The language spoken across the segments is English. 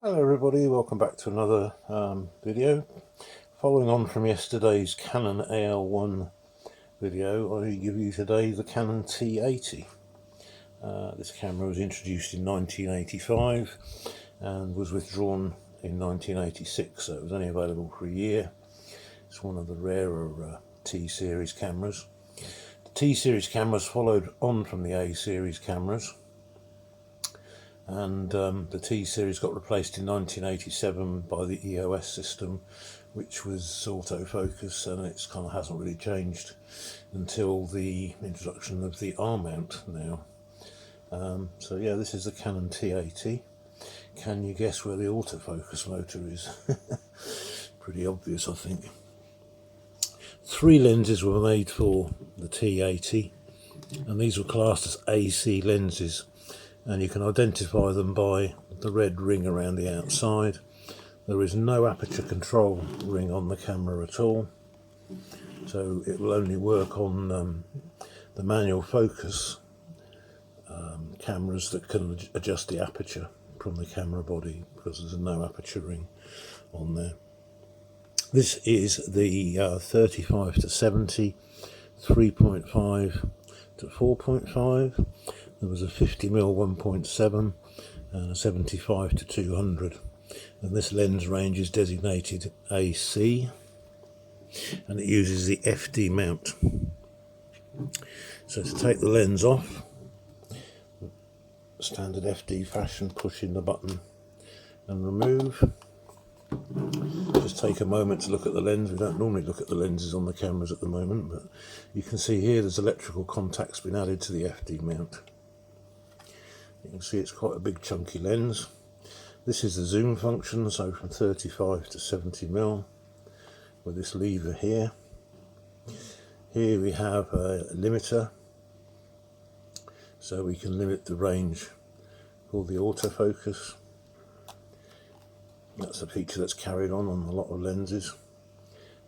Hello everybody, welcome back to another video. Following on from yesterday's Canon AL1 video, I give you today the Canon T80. This camera was introduced in 1985 and was withdrawn in 1986, so it was only available for a year. It's one of the rarer T-series cameras. The T-series cameras followed on from the A-series cameras, and the T-series got replaced in 1987 by the EOS system, which was autofocus, and it kind of hasn't really changed until the introduction of the R mount now. So yeah, this is the Canon T80. Can you guess where the autofocus motor is? Pretty obvious, I think. 3 lenses were made for the T80, and these were classed as AC lenses, and you can identify them by the red ring around the outside. There is no aperture control ring on the camera at all, so it will only work on the manual focus cameras that can adjust the aperture from the camera body, because there's no aperture ring on there. This is the 35 to 70, 3.5 to 4.5. There was a 50mm 1.7 and a 75 to 200, and this lens range is designated AC, and it uses the FD mount. So to take the lens off, standard FD fashion, push in the button and remove. Just take a moment to look at the lens. We don't normally look at the lenses on the cameras at the moment, but you can see here there's electrical contacts been added to the FD mount. You can see it's quite a big chunky lens. This is the zoom function, so from 35 to 70mm with this lever here. Here we have a limiter, so we can limit the range called the autofocus. That's a feature that's carried on a lot of lenses.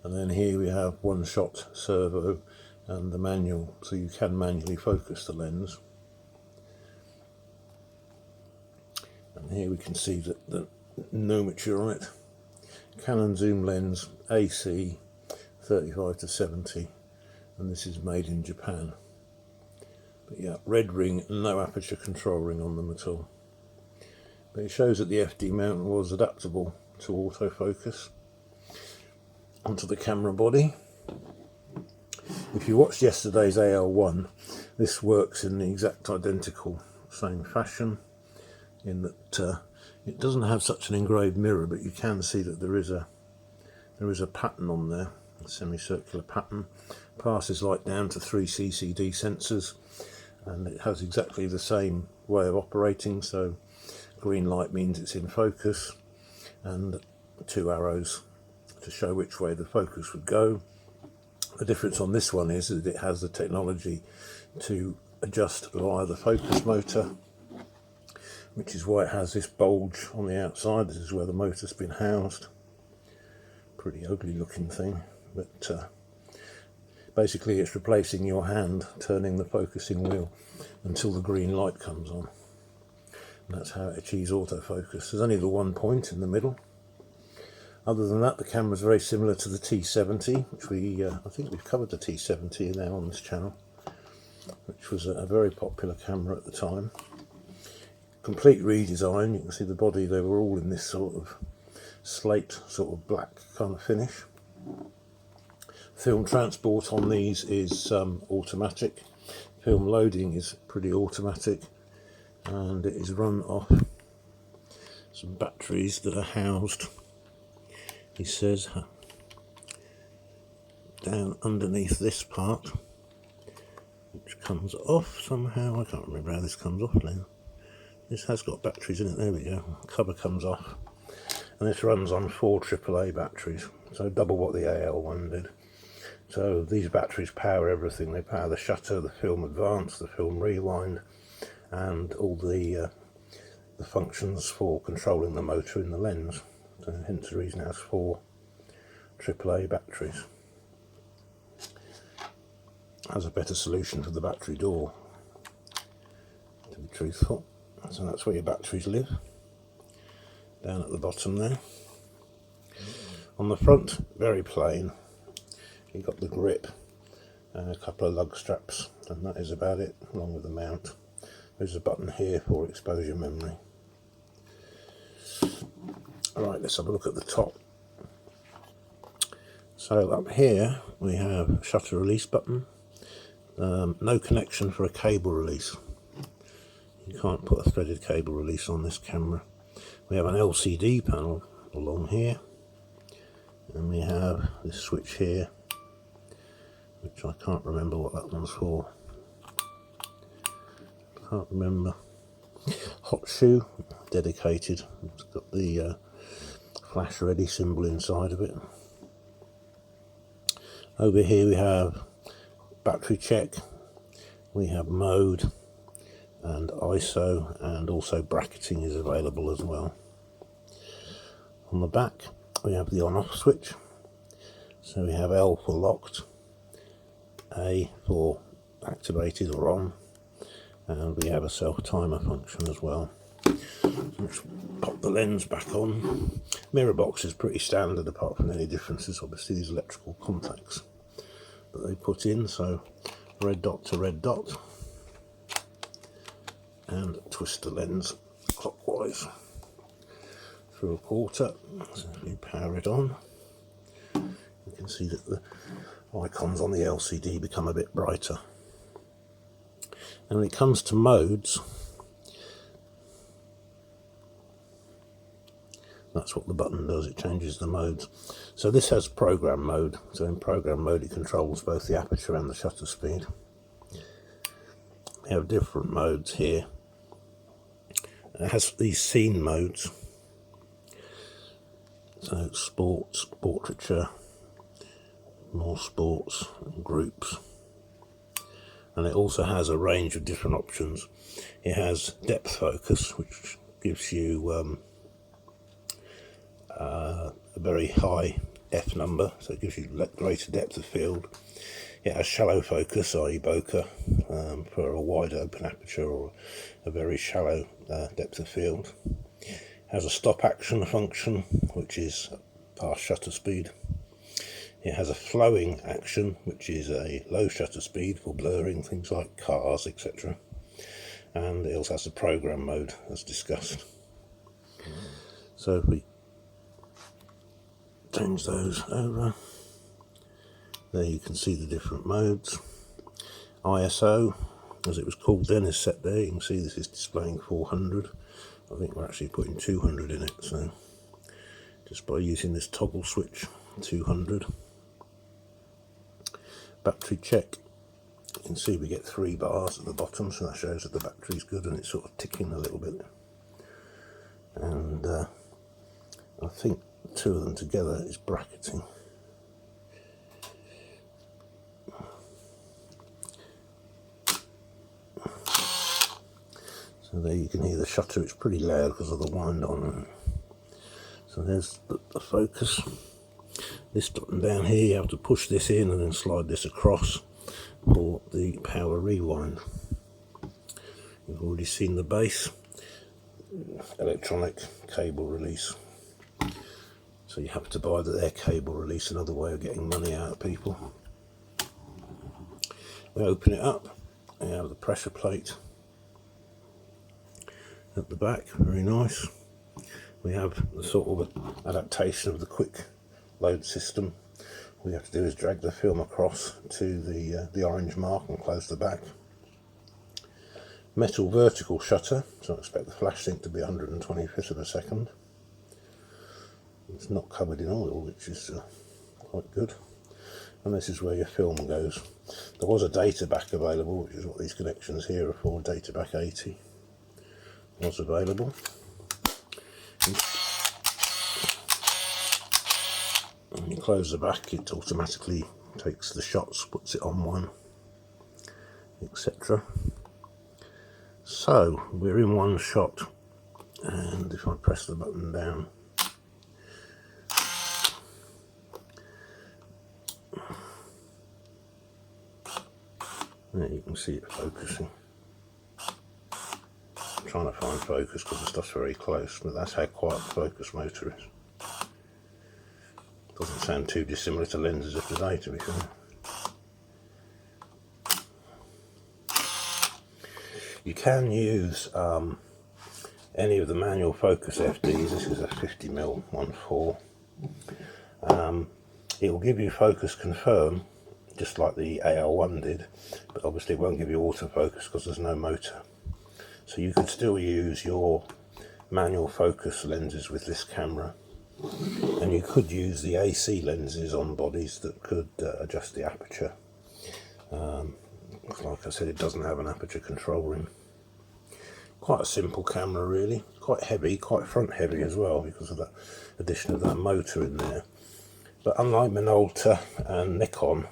And then here we have one-shot servo and the manual, so you can manually focus the lens. And here we can see that the nomenclature on it. Canon zoom lens, AC, 35 to 70, and this is made in Japan. But yeah, red ring, no aperture control ring on them at all. But it shows that the FD mount was adaptable to autofocus onto the camera body. If you watched yesterday's AL1, this works in the exact identical same fashion, in that it doesn't have such an engraved mirror, but you can see that there is a pattern on there, a semicircular pattern. Passes light down to 3 CCD sensors, and it has exactly the same way of operating. So green light means it's in focus, and 2 arrows to show which way the focus would go. The difference on this one is that it has the technology to adjust via the focus motor, which is why it has this bulge on the outside. This is where the motor's been housed. Pretty ugly looking thing, but basically it's replacing your hand turning the focusing wheel until the green light comes on. And that's how it achieves autofocus. There's only the one point in the middle. Other than that, the camera is very similar to the T70, which I think we've covered the T70 now on this channel, which was a very popular camera at the time. Complete redesign. You can see the body, they were all in this sort of slate, sort of black kind of finish. Film transport on these is automatic. Film loading is pretty automatic, and it is run off some batteries that are housed, he says, down underneath this part, which comes off somehow. I can't remember how this comes off now. This has got batteries in it, there we go. The cover comes off, and this runs on 4 AAA batteries, so double what the AL1 did. So these batteries power everything. They power the shutter, the film advance, the film rewind, and all the functions for controlling the motor in the lens. So hence the reason it has 4 AAA batteries. Has a better solution for the battery door, to be truthful. So that's where your batteries live. down at the bottom there. On the front, very plain. You've got the grip and a couple of lug straps, and that is about it, along with the mount. There's a button here for exposure memory. Alright, let's have a look at the top. So up here we have a shutter release button. No connection for a cable release. You can't put a threaded cable release on this camera. We have an LCD panel along here, and we have this switch here, which I can't remember what that one's for. Can't remember. Hot shoe, dedicated. It's got the flash ready symbol inside of it. Over here we have battery check, we have mode and ISO, and also bracketing is available as well. On the back we have the on-off switch, so we have L for locked, A for activated or on, and we have a self-timer function as well. Let's pop the lens back on. Mirror box is pretty standard, apart from any differences, obviously these electrical contacts that they put in, so red dot to red dot, and twist the lens clockwise through a quarter. So if you power it on, you can see that the icons on the LCD become a bit brighter. And when it comes to modes, that's what the button does, it changes the modes. So this has program mode, so in program mode it controls both the aperture and the shutter speed. We have different modes here. It has these scene modes, so sports, portraiture, more sports, and groups. And it also has a range of different options. It has depth focus, which gives you a very high f number, so it gives you greater depth of field. It has shallow focus, i.e. bokeh, for a wide open aperture or a very shallow depth of field. It has a stop action function, which is fast shutter speed. It has a flowing action, which is a low shutter speed for blurring things like cars, etc. And it also has a program mode, as discussed. So if we change those over, there you can see the different modes. ISO, as it was called then, is set there. You can see this is displaying 400. I think we're actually putting 200 in it, so just by using this toggle switch, 200. Battery check, you can see we get 3 bars at the bottom, so that shows that the battery's good and it's sort of ticking a little bit. And I think 2 of them together is bracketing. So there you can hear the shutter, it's pretty loud because of the wind on. So there's the focus. This button down here, you have to push this in and then slide this across for the power rewind. You've already seen the base, electronic cable release. So you have to buy their cable release, another way of getting money out of people. We open it up, and you have the pressure plate at the back, very nice. We have the sort of adaptation of the quick load system. All you have to do is drag the film across to the orange mark and close the back. Metal vertical shutter, so I expect the flash sync to be 125th of a second. It's not covered in oil, which is quite good. And this is where your film goes. There was a data back available, which is what these connections here are for. Data back 80 was available. When you close the back, it automatically takes the shots, puts it on one, etc. So we're in one shot, and if I press the button down, there you can see it focusing. trying to find focus because the stuff's very close, but that's how quiet the focus motor is. Doesn't sound too dissimilar to lenses of today, to be fair. You can use any of the manual focus FDs. This is a 50mm 1.4. It will give you focus confirm, just like the AL1 did, but obviously it won't give you autofocus because there's no motor. So you could still use your manual focus lenses with this camera, and you could use the AC lenses on bodies that could adjust the aperture. Like I said, it doesn't have an aperture control ring. Quite a simple camera really, quite heavy, quite front heavy as well because of that addition of that motor in there. But unlike Minolta and Nikon,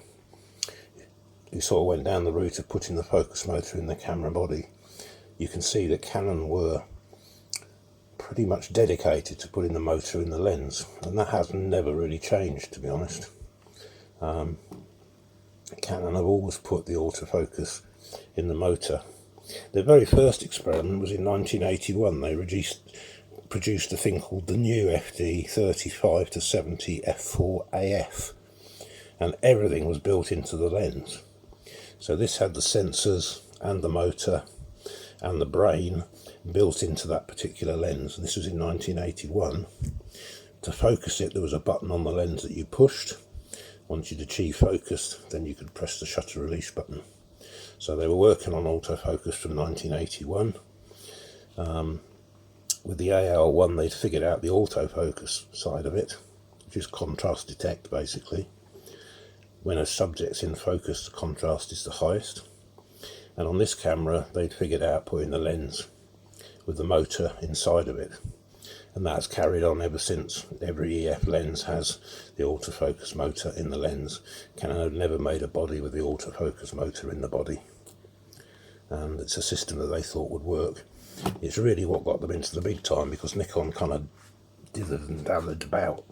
who sort of went down the route of putting the focus motor in the camera body, you can see that Canon were pretty much dedicated to putting the motor in the lens, and that has never really changed, to be honest. Canon have always put the autofocus in the motor. Their very first experiment was in 1981. They produced a thing called the new FD 35-70 f4AF, and everything was built into the lens. So this had the sensors and the motor and the brain built into that particular lens, and this was in 1981. To focus it, there was a button on the lens that you pushed. Once you'd achieved focus, then you could press the shutter release button. So they were working on autofocus from 1981. With the AL1, they'd figured out the autofocus side of it, which is contrast detect basically. When a subject's in focus, the contrast is the highest. And on this camera, they'd figured out putting the lens with the motor inside of it. And that's carried on ever since. Every EF lens has the autofocus motor in the lens. Canon have never made a body with the autofocus motor in the body. And it's a system that they thought would work. It's really what got them into the big time, because Nikon kind of dithered and dallied about.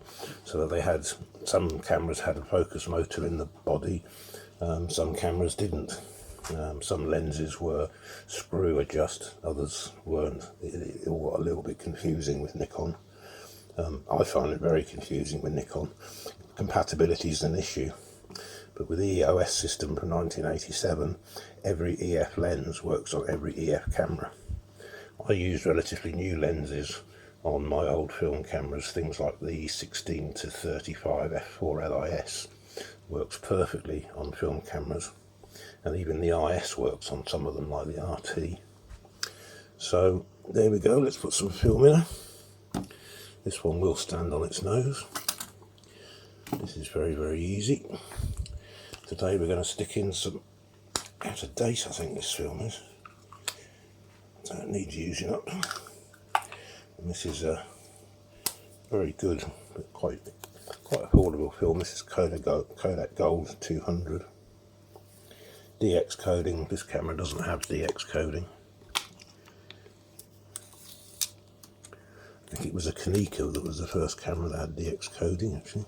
So that they had, some cameras had a focus motor in the body, some cameras didn't. Some lenses were screw adjust, others weren't. It all got a little bit confusing with Nikon. I find it very confusing with Nikon. Compatibility is an issue, but with the EOS system from 1987, every EF lens works on every EF camera. I used relatively new lenses on my old film cameras, things like the 16-35 f4 LIS works perfectly on film cameras. And even the IS works on some of them, like the RT. So there we go, let's put some film in. This one will stand on its nose. This is very, very easy. Today we're going to stick in some out of date, I think this film is. Don't need using up. And this is a very good, but quite affordable film. This is Kodak Gold 200. DX coding. This camera doesn't have DX coding. I think it was a Konica that was the first camera that had DX coding, actually,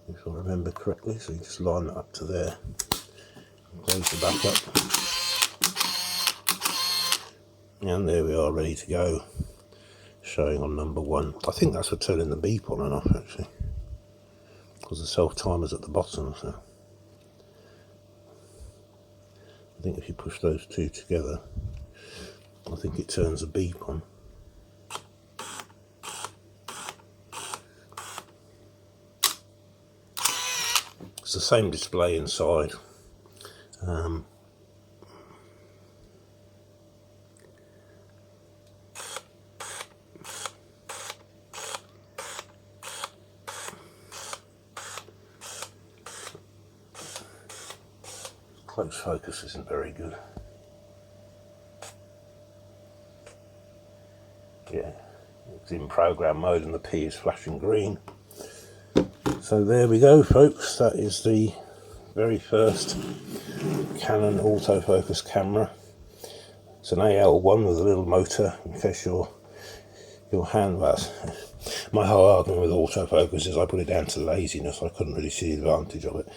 if I remember correctly. So you just line that up to there, close the back up, and there we are, ready to go, showing on number 1. I think that's for turning the beep on and off, actually, because the self timer's at the bottom. So I think if you push those two together, I think it turns the beep on. It's the same display inside. Close focus isn't very good. Yeah, it's in program mode and the P is flashing green. So there we go, folks. That is the very first Canon autofocus camera. It's an AL1 with a little motor, in case your hand was. My whole argument with autofocus is I put it down to laziness. I couldn't really see the advantage of it.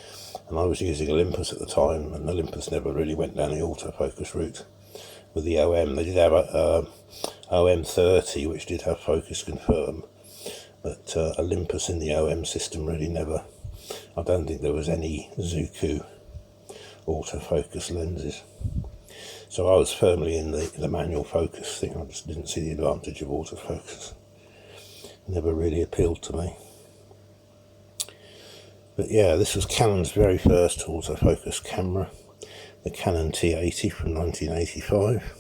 And I was using Olympus at the time, and Olympus never really went down the autofocus route. with the OM. They did have a OM30 which did have focus confirm, but Olympus in the OM system really never. I don't think there was any Zuku autofocus lenses. So I was firmly in the manual focus thing. I just didn't see the advantage of autofocus. Never really appealed to me. But yeah, this was Canon's very first autofocus camera, the Canon T80 from 1985.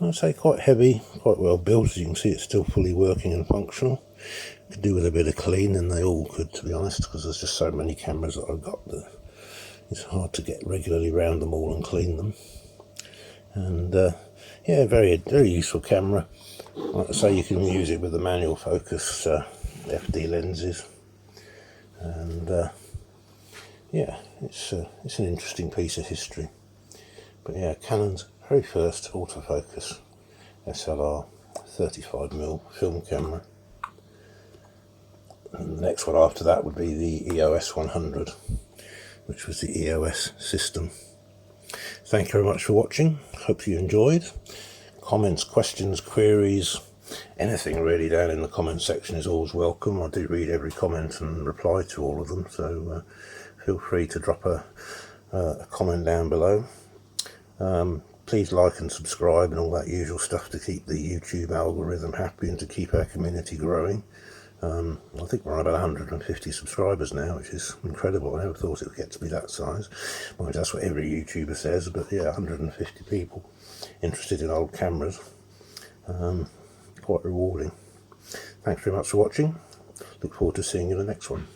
I'd say quite heavy, quite well built. As you can see, it's still fully working and functional. Could do with a bit of clean, and they all could, to be honest, because there's just so many cameras that I've got that it's hard to get regularly round them all and clean them. And yeah, very useful camera. Like I say, you can use it with the manual focus FD lenses, and yeah, it's an interesting piece of history. But yeah, Canon's very first autofocus SLR 35mm film camera. And the next one after that would be the EOS 100, which was the EOS system. Thank you very much for watching. Hope you enjoyed. Comments, questions, queries, anything really down in the comment section is always welcome. I do read every comment and reply to all of them, so feel free to drop a comment down below. Please like and subscribe and all that usual stuff to keep the YouTube algorithm happy and to keep our community growing. I think we're on about 150 subscribers now, which is incredible. I never thought it would get to be that size. Well, that's what every YouTuber says, but yeah, 150 people interested in old cameras. Quite rewarding. Thanks very much for watching. Look forward to seeing you in the next one.